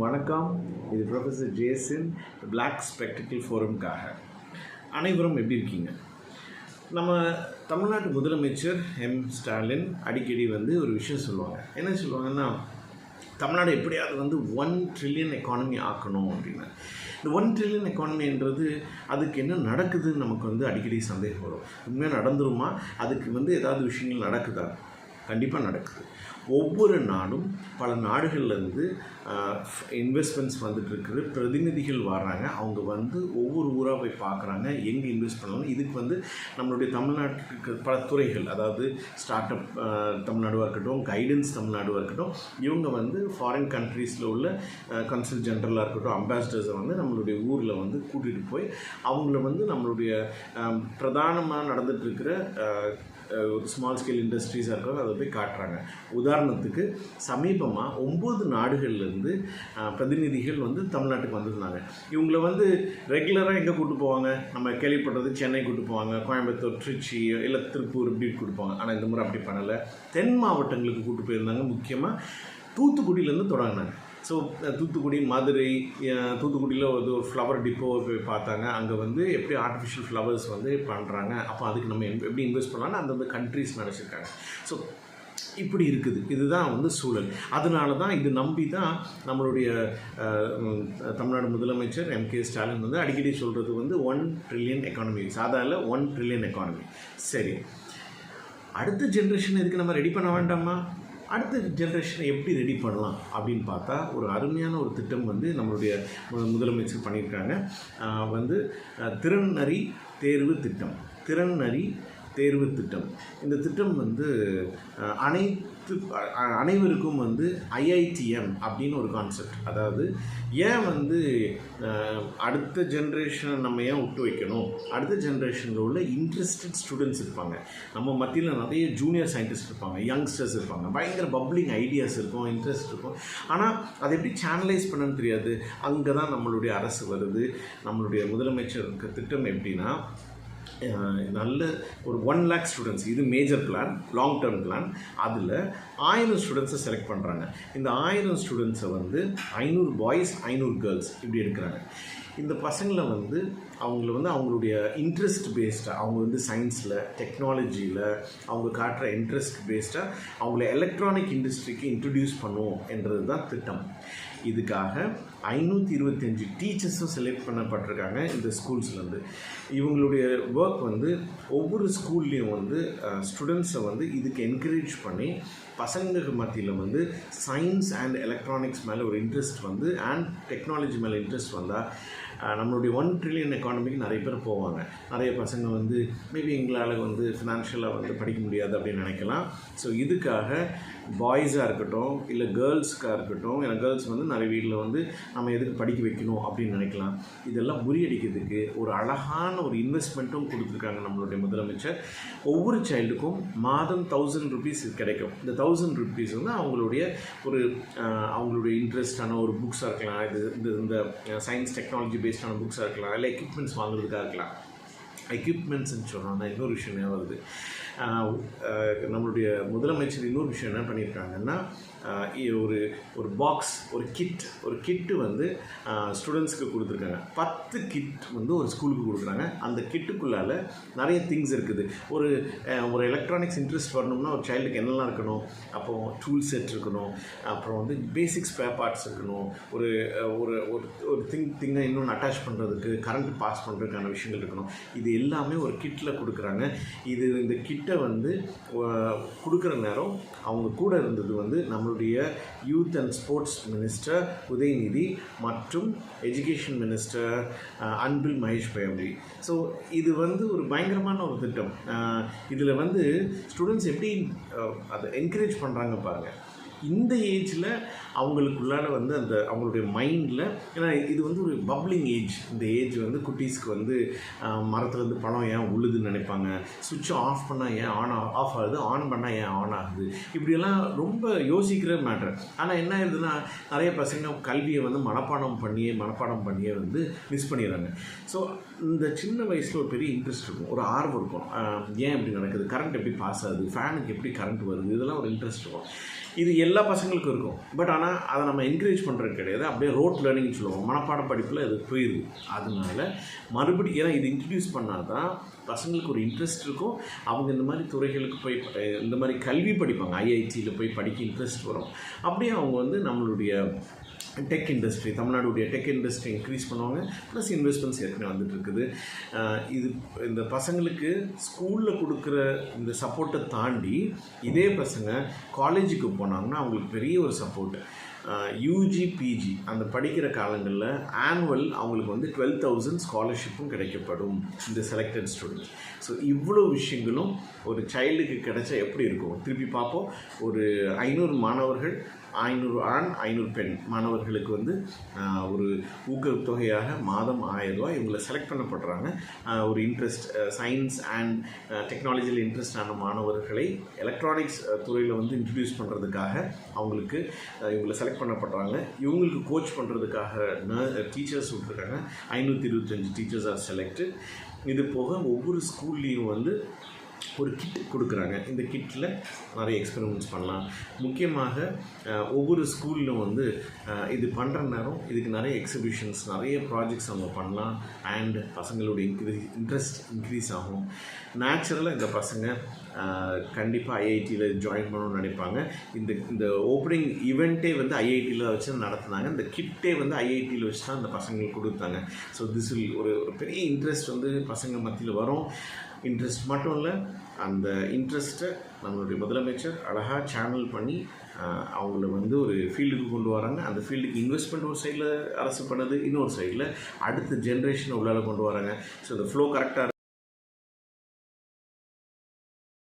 வணக்கம். இது professor Jason black spectacle ஃபோரம்காக. அனைவரும் எப்படி இருக்கீங்க? நம்ம தமிழ்நாட்டு முதலமைச்சர் ஸ்டாலின் அடிக்கடி ஒரு விஷயம் சொல்லுவாங்க. என்ன சொல்லுவாங்கன்னா, தமிழ்நாடு எப்படியாவது 1 ட்ரில்லியன் எக்கானமி ஆக்கணும் அப்படின்னு. இந்த 1 ட்ரில்லியன் எக்கானமின்றது அதுக்கு என்ன நடக்குதுன்னு நமக்கு அடிக்கடி சந்தேகம் வரும். உண்மையாக நடந்துருமா? அதுக்கு ஏதாவது விஷயங்கள் நடக்குதா? கண்டிப்பாக நடக்குது. ஒவ்வொரு நாடும் பல நாடுகள்லேருந்து இன்வெஸ்ட்மெண்ட்ஸ் வந்துட்டுருக்குது. பிரதிநிதிகள் வர்றாங்க. அவங்க ஒவ்வொரு ஊராக போய் பார்க்குறாங்க, எங்கே இன்வெஸ்ட் பண்ணலாம். இதுக்கு நம்மளுடைய தமிழ்நாட்டுக்கு பல துறைகள், அதாவது ஸ்டார்ட் அப் தமிழ்நாடுவாக இருக்கட்டும், கைடன்ஸ் தமிழ்நாடுவாக இருக்கட்டும், இவங்க ஃபாரின் கண்ட்ரீஸில் உள்ள கன்சல் ஜென்ரலாக இருக்கட்டும், அம்பாசிடர்ஸை நம்மளுடைய ஊரில் கூட்டிகிட்டு போய் அவங்கள நம்மளுடைய பிரதானமாக நடந்துகிட்ருக்கிற ஒரு ஸ்மால் ஸ்கேல் இண்டஸ்ட்ரீஸாக இருக்கிறது அதை போய் காட்டுறாங்க. உதாரணத்துக்கு சமீபமாக 9 நாடுகள்லேருந்து பிரதிநிதிகள் தமிழ்நாட்டுக்கு வந்திருந்தாங்க. இவங்களை ரெகுலராக எங்கே கூப்பிட்டு போவாங்க? நம்ம கேள்விப்பட்டது சென்னை கூப்பிட்டு போவாங்க, கோயம்புத்தூர், திருச்சி, இல்லை திருப்பூர் இப்படி கூப்பிட்டு போவாங்க. ஆனால் இந்த முறை அப்படி பண்ணலை. தென் மாவட்டங்களுக்கு கூப்பிட்டு போயிருந்தாங்க. முக்கியமாக தூத்துக்குடியிலேருந்து தொடங்கினாங்க. ஸோ தூத்துக்குடி, மதுரை, தூத்துக்குடியில் ஒரு ஃப்ளவர் டிப்போ போய் பார்த்தாங்க. அங்கே எப்படி ஆர்டிஃபிஷியல் ஃப்ளவர்ஸ் பண்ணுறாங்க, அப்போ அதுக்கு நம்ம எப்படி இன்வெஸ்ட் பண்ணலான்னு அந்தந்த கண்ட்ரீஸ் நினச்சிருக்காங்க. ஸோ இப்படி இருக்குது. இதுதான் சூழல். அதனால தான் இது நம்பி தான் நம்மளுடைய தமிழ்நாடு முதலமைச்சர் ஸ்டாலின் அடிக்கடி சொல்கிறது 1 ட்ரில்லியன் எக்கானமி. சாதாரண 1 ட்ரில்லியன் எக்கானமி. சரி, அடுத்த ஜென்ரேஷன் இதுக்கு நம்ம ரெடி பண்ண வேண்டாமா? அடுத்த ஜென்ரேஷனை எப்படி ரெடி பண்ணலாம் அப்படின்னு பார்த்தா, ஒரு அருமையான ஒரு திட்டம் நம்மளுடைய முதலமைச்சர் பண்ணியிருக்காங்க. திறனறி தேர்வு திட்டம். திறனறி தேர்வு திட்டம். இந்த திட்டம் அனைவருக்கும் IITM அப்படின்னு ஒரு கான்செப்ட். அதாவது ஏன் அடுத்த ஜென்ரேஷனை நம்ம ஏன் விட்டு வைக்கணும்? அடுத்த ஜென்ரேஷனில் உள்ள இன்ட்ரெஸ்டட் ஸ்டூடெண்ட்ஸ் இருப்பாங்க. நம்ம மத்தியில் நிறைய ஜூனியர் சயின்டிஸ்ட் இருப்பாங்க, யங்ஸ்டர்ஸ் இருப்பாங்க, பயங்கர பப்ளிங் ஐடியாஸ் இருக்கும், இன்ட்ரெஸ்ட் இருக்கும். ஆனால் அதை எப்படி சேனலைஸ் பண்ணணும்னு தெரியாது. அங்கே தான் நம்மளுடைய அரசு வருது. நம்மளுடைய முதலமைச்சருக்கு திட்டம் எப்படின்னா, நல்ல ஒரு 1 lakh ஸ்டூடெண்ட்ஸ், இது major plan, long term plan. அதில் 1000 ஸ்டூடெண்ட்ஸை செலக்ட் பண்ணுறாங்க. இந்த 1000 ஸ்டூடெண்ட்ஸை 500 பாய்ஸ் 500 கேர்ள்ஸ் இப்படி எடுக்கிறாங்க. இந்த பசங்களை அவங்களுடைய இன்ட்ரெஸ்ட் பேஸ்டாக, அவங்க சயின்ஸில், டெக்னாலஜியில் அவங்க காட்டுற இன்ட்ரெஸ்ட் பேஸ்டாக அவங்கள எலக்ட்ரானிக் இண்டஸ்ட்ரிக்கு இன்ட்ரடியூஸ் பண்ணுவோம் என்றது தான் திட்டம். இதுக்காக 525 டீச்சர்ஸும் செலக்ட் பண்ணப்பட்டிருக்காங்க இந்த ஸ்கூல்ஸ்லேருந்து. இவங்களுடைய ஒர்க் ஒவ்வொரு ஸ்கூல்லேயும் ஸ்டூடெண்ட்ஸை இதுக்கு என்கரேஜ் பண்ணி பசங்களுக்கு மத்தியில் சயின்ஸ் அண்ட் எலக்ட்ரானிக்ஸ் மேலே ஒரு இன்ட்ரெஸ்ட் அண்ட் டெக்னாலஜி மேலே இன்ட்ரெஸ்ட் வந்தால் நம்மளுடைய 1 ட்ரில்லியன் எக்கானமிக்கு நிறைய பேர் போவாங்க. நிறைய பசங்க மேபி எங்களால் ஃபினான்ஷியலாக படிக்க முடியாது அப்படின்னு நினைக்கலாம். ஸோ இதுக்காக பாய்ஸாக இருக்கட்டும், இல்லை கேர்ள்ஸுக்காக இருக்கட்டும், ஏன்னா கேர்ள்ஸ் நிறைய வீட்டில் நம்ம எதுக்கு படிக்க வைக்கணும் அப்படின்னு நினைக்கலாம். இதெல்லாம் முறியடிக்கிறதுக்கு ஒரு அழகான ஒரு இன்வெஸ்ட்மெண்ட்டும் கொடுத்துருக்காங்க நம்மளுடைய முதலமைச்சர். ஒவ்வொரு சைல்டுக்கும் மாதம் 1000 rupees கிடைக்கும். இந்த 1000 rupees அவங்களுடைய இன்ட்ரெஸ்டான ஒரு புக்ஸாக இருக்கலாம், இந்த சயின்ஸ் டெக்னாலஜி பேஸ்டான புக்ஸாக இருக்கலாம், இல்லை எக்யூப்மெண்ட்ஸ் வாங்குறதுக்காக இருக்கலாம். எக்யூப்மெண்ட்ஸ்ன்னு சொன்னோன்னா இன்னொரு விஷயம் வருது. நம்மளுடைய முதலமைச்சர் இன்னொரு விஷயம் என்ன பண்ணியிருக்காங்கன்னா, ஒரு பாக்ஸ், ஒரு கிட்டு ஸ்டூடெண்ட்ஸ்க்கு கொடுத்துருக்காங்க. 10 கிட் ஒரு ஸ்கூலுக்கு கொடுக்குறாங்க. அந்த கிட்டுக்குள்ளால் நிறைய திங்ஸ் இருக்குது. ஒரு எலக்ட்ரானிக்ஸ் இன்ட்ரெஸ்ட் வரணும்னா ஒரு சைல்டுக்கு என்னெல்லாம் இருக்கணும்? அப்போது டூல் செட் இருக்கணும், அப்புறம் பேசிக் ஸ்பேர் பார்ட்ஸ் இருக்கணும், ஒரு ஒரு திங்கை இன்னொன்று அட்டாச் பண்ணுறதுக்கு, கரண்ட் பாஸ் பண்ணுறதுக்கான விஷயங்கள் இருக்கணும். இது எல்லாமே ஒரு கிட்டில் கொடுக்குறாங்க. இந்த கிட்டை கொடுக்குற நேரம் அவங்க கூட இருந்தது நம்மளுடைய youth and sports minister Udhayanidhi மற்றும் education minister Anbil Mahesh Poyyamozhi. So இது ஒரு பயங்கரமான ஒரு திட்டம். இதில் ஸ்டூடெண்ட்ஸ் எப்படி அதை என்கரேஜ் பண்ணுறாங்க பாருங்கள். இந்த ஏஜில் அவங்களுக்குள்ளால அந்த அவங்களுடைய மைண்டில், ஏன்னா இது ஒரு பப்ளிங் ஏஜ். இந்த ஏஜ் குட்டீஸ்க்கு மரத்துலேருந்து பழம் ஏன் உழுதுன்னு நினைப்பாங்க, சுவிட்ச் ஆஃப் பண்ணால் ஏன் ஆஃப் ஆகுது, ஆன் பண்ணால் ஏன் ஆன் ஆகுது, இப்படியெல்லாம் ரொம்ப யோசிக்கிற மேட்டர். ஆனால் என்ன ஆகுதுன்னா, நிறைய பசங்க கல்வியை மனப்பாடம் பண்ணியே மிஸ் பண்ணிடுறாங்க. ஸோ இந்த சின்ன வயசில் ஒரு பெரிய இன்ட்ரெஸ்ட் இருக்கும், ஒரு ஆர்வம் இருக்கும். ஏன் இப்படி நடக்குது, கரண்ட் எப்படி பாஸ் ஆகுது, ஃபேனுக்கு எப்படி கரண்ட் வருது, இதெல்லாம் ஒரு இன்ட்ரெஸ்ட் இருக்கும். இது எல்லா பசங்களுக்கும் இருக்கும். பட் ஆனால் அதை நம்ம என்கரேஜ் பண்ணுறது கிடையாது. அப்படியே ரோட் லேர்னிங்னு சொல்லுவோம், மனப்பாட படிப்பில் இது போயிடுது. அதனால மறுபடியும் ஏன்னா இது இன்ட்ரடியூஸ் பண்ணால் தான் பசங்களுக்கு ஒரு இன்ட்ரெஸ்ட் இருக்கும். அவங்க இந்த மாதிரி துறைகளுக்கு போய் இந்த மாதிரி கல்வி படிப்பாங்க, ஐஐடியில் போய் படிக்க இன்ட்ரெஸ்ட் வரும். அப்படியே அவங்க வந்து நம்மளுடைய டெக் இண்டஸ்ட்ரி, தமிழ்நாடுடைய டெக் இண்டஸ்ட்ரி இன்க்ரீஸ் பண்ணுவாங்க. ப்ளஸ் இன்வெஸ்ட்மெண்ட்ஸ் ஏற்கனவே வந்துட்டு இருக்குது. இது இந்த பசங்களுக்கு ஸ்கூலில் கொடுக்குற இந்த சப்போர்ட்டை தாண்டி இதே பசங்க காலேஜுக்கு போனாங்கன்னா அவங்களுக்கு பெரிய ஒரு சப்போர்ட்டு. யூஜி பிஜி அந்த படிக்கிற காலங்களில் ஆனுவல் அவங்களுக்கு வந்து 12,000 ஸ்காலர்ஷிப்பும் கிடைக்கப்படும் இந்த செலக்டட் ஸ்டூடெண்ட்ஸ். ஸோ இவ்வளோ விஷயங்களும் ஒரு சைல்டுக்கு கிடைச்சா எப்படி இருக்கும் திருப்பி பார்ப்போம். ஒரு 500 மாணவர்கள், 500 ஆண் 500 பெண் மாணவர்களுக்கு வந்து ஒரு ஊக்கத்தொகையாக மாதம் 1000 ரூபா இவங்களை செலக்ட் பண்ணப்படுறாங்க. ஒரு இன்ட்ரெஸ்ட் சயின்ஸ் அண்ட் டெக்னாலஜியில் இன்ட்ரெஸ்டான மாணவர்களை எலக்ட்ரானிக்ஸ் துறையில் வந்து இன்ட்ரடியூஸ் பண்ணுறதுக்காக அவங்களுக்கு இவங்களை செலக்ட் பண்ணப்படுறாங்க. இவங்களுக்கு கோச் பண்ணுறதுக்காக டீச்சர்ஸ் விட்டுருக்காங்க. 525 டீச்சர்ஸ் ஆர் செலக்டட். இது போக ஒவ்வொரு ஸ்கூல்லேயும் வந்து ஒரு கிட் கொடுக்குறாங்க. இந்த கிட்டில் நிறைய எக்ஸ்பெரிமெண்ட்ஸ் பண்ணலாம். முக்கியமாக ஒவ்வொரு ஸ்கூல்லும் வந்து இது பண்ணுற நேரம் இதுக்கு நிறைய எக்ஸிபிஷன்ஸ், நிறைய ப்ராஜெக்ட்ஸ் அவங்க பண்ணலாம். அண்ட் பசங்களுடைய இன்ட்ரெஸ்ட் இன்க்ரீஸ் ஆகும். நேச்சுரலாக இந்த பசங்க கண்டிப்பாக ஐஐடியில் ஜாயின் பண்ணணும்னு நினைப்பாங்க. இந்த ஓப்பனிங் ஈவெண்ட்டே வந்து ஐஐடியில் வச்சு நடத்துனாங்க. இந்த கிட்டே வந்து ஐஐடியில் வச்சு தான் இந்த பசங்களுக்கு கொடுத்தாங்க. ஸோ திஸ் வில் ஒரு பெரிய இன்ட்ரெஸ்ட் வந்து பசங்க மத்தியில் வரும். இன்ட்ரெஸ்ட் மட்டும் இல்லை, அந்த இன்ட்ரெஸ்ட்டை நம்மளுடைய முதலமைச்சர் அழகாக சேனல் பண்ணி அவங்கள வந்து ஒரு ஃபீல்டுக்கு கொண்டு வராங்க. அந்த ஃபீல்டுக்கு இன்வெஸ்ட்மெண்ட் ஒரு சைடில் அரசு பண்ணுது, இன்னொரு சைடில் அடுத்த ஜென்ரேஷனை உள்ளால் கொண்டு வராங்க. ஸோ இந்த ஃப்ளோ கரெக்டாக